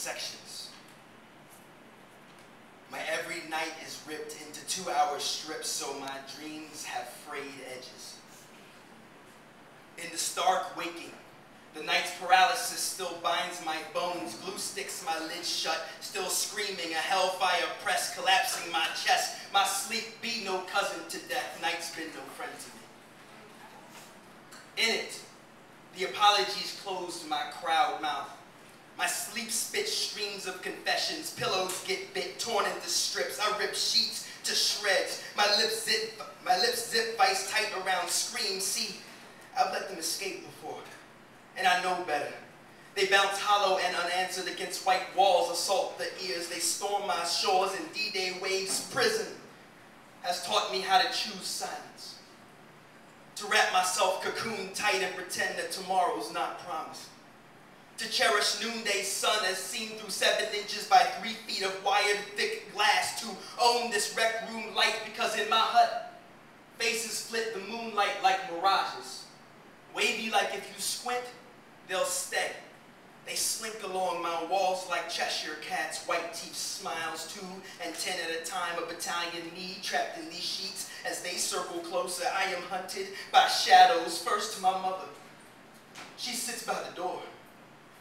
sections. My every night is ripped into 2-hour strips, so my dreams have frayed edges. In the stark waking, the night's paralysis still binds my bones, glue sticks my lids shut, still screaming, a hellfire press collapsing my chest. My sleep be no cousin to death, night's been no friend to me. In it, the apologies closed my crowd mouth. My sleep spits streams of confessions, pillows get bit, torn into strips. I rip sheets to shreds. My lips zip vice tight around screams. See, I've let them escape before, and I know better. They bounce hollow and unanswered against white walls, assault the ears. They storm my shores in D-Day waves. Prison has taught me how to choose silence, to wrap myself cocooned tight and pretend that tomorrow's not promised. To cherish noonday sun as seen through 7 inches by 3 feet of wired thick glass. To own this rec room light because in my hut, faces flit the moonlight like mirages. Wavy like if you squint, they'll stay. They slink along my walls like Cheshire cats, white teeth smiles 2 and 10 at a time, a battalion me trapped in these sheets. As they circle closer, I am hunted by shadows, first to my mother. She sits by the door,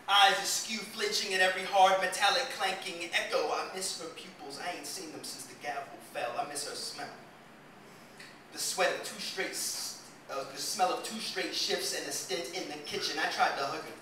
eyes askew, flinching at every hard metallic clanking echo. I miss her pupils, I ain't seen them since the gavel fell. I miss her smell. The smell of 2 straight shifts and a stint in the kitchen. I tried to hug her,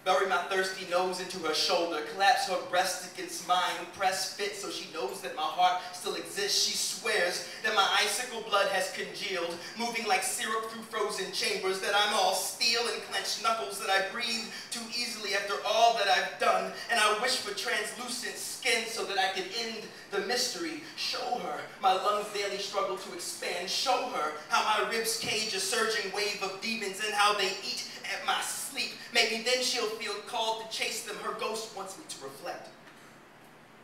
bury my thirsty nose into her shoulder, collapse her breast against mine, press fit so she knows that my heart still exists. She swears that my icicle blood has congealed, moving like syrup through frozen chambers, that I'm all steel and clenched knuckles, that I breathe too easily after all that I've done, and I wish for translucent skin so that I could end the mystery. Show her my lungs daily struggle to expand, show her how my ribs cage a surging wave of demons and how they eat at my sleep. Maybe then she'll feel called to chase them. Her ghost wants me to reflect,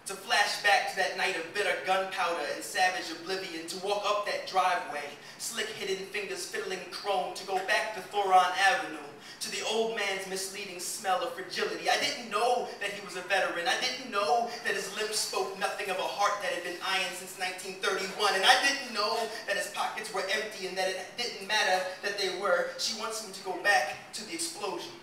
to flash back to that night of bitter gunpowder and savage oblivion, to walk up that driveway, slick hidden fingers fiddling chrome, to go back to Thoron Avenue, to the old man's misleading smell of fragility. I didn't know that he was a veteran. I didn't know that his lips spoke nothing of a heart that had been iron since 1931. And I didn't know that his pockets were empty and that it didn't matter that they were. She wants him to go back to the explosion,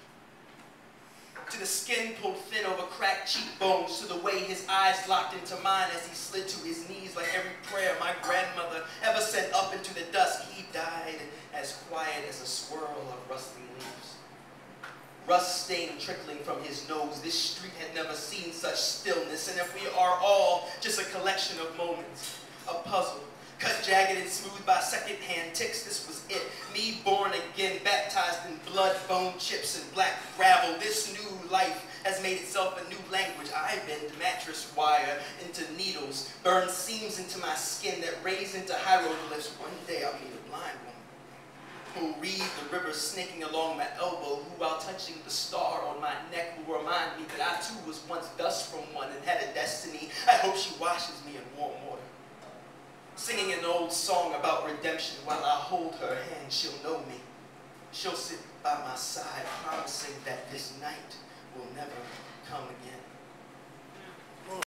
to the skin pulled thin over cracked cheekbones, to the way his eyes locked into mine as he slid to his knees like every prayer my grandmother ever sent up into the dusk. He died as quiet as a swirl of rustling leaves. Rust stain trickling from his nose. This street had never seen such stillness. And if we are all just a collection of moments, a puzzle, cut jagged and smooth by second-hand ticks, this was it. Me born again, baptized in blood, bone chips, and black gravel. This new life has made itself a new language. I bend mattress wire into needles, burn seams into my skin that raise into hieroglyphs. One day I'll meet a blind woman who'll read the river snaking along my elbow, who while touching the star on my neck will remind me that I too was once dust from one and had a destiny. I hope she washes me in warm water, singing an old song about redemption. While I hold her hand, she'll know me. She'll sit by my side, promising that this night will never come again.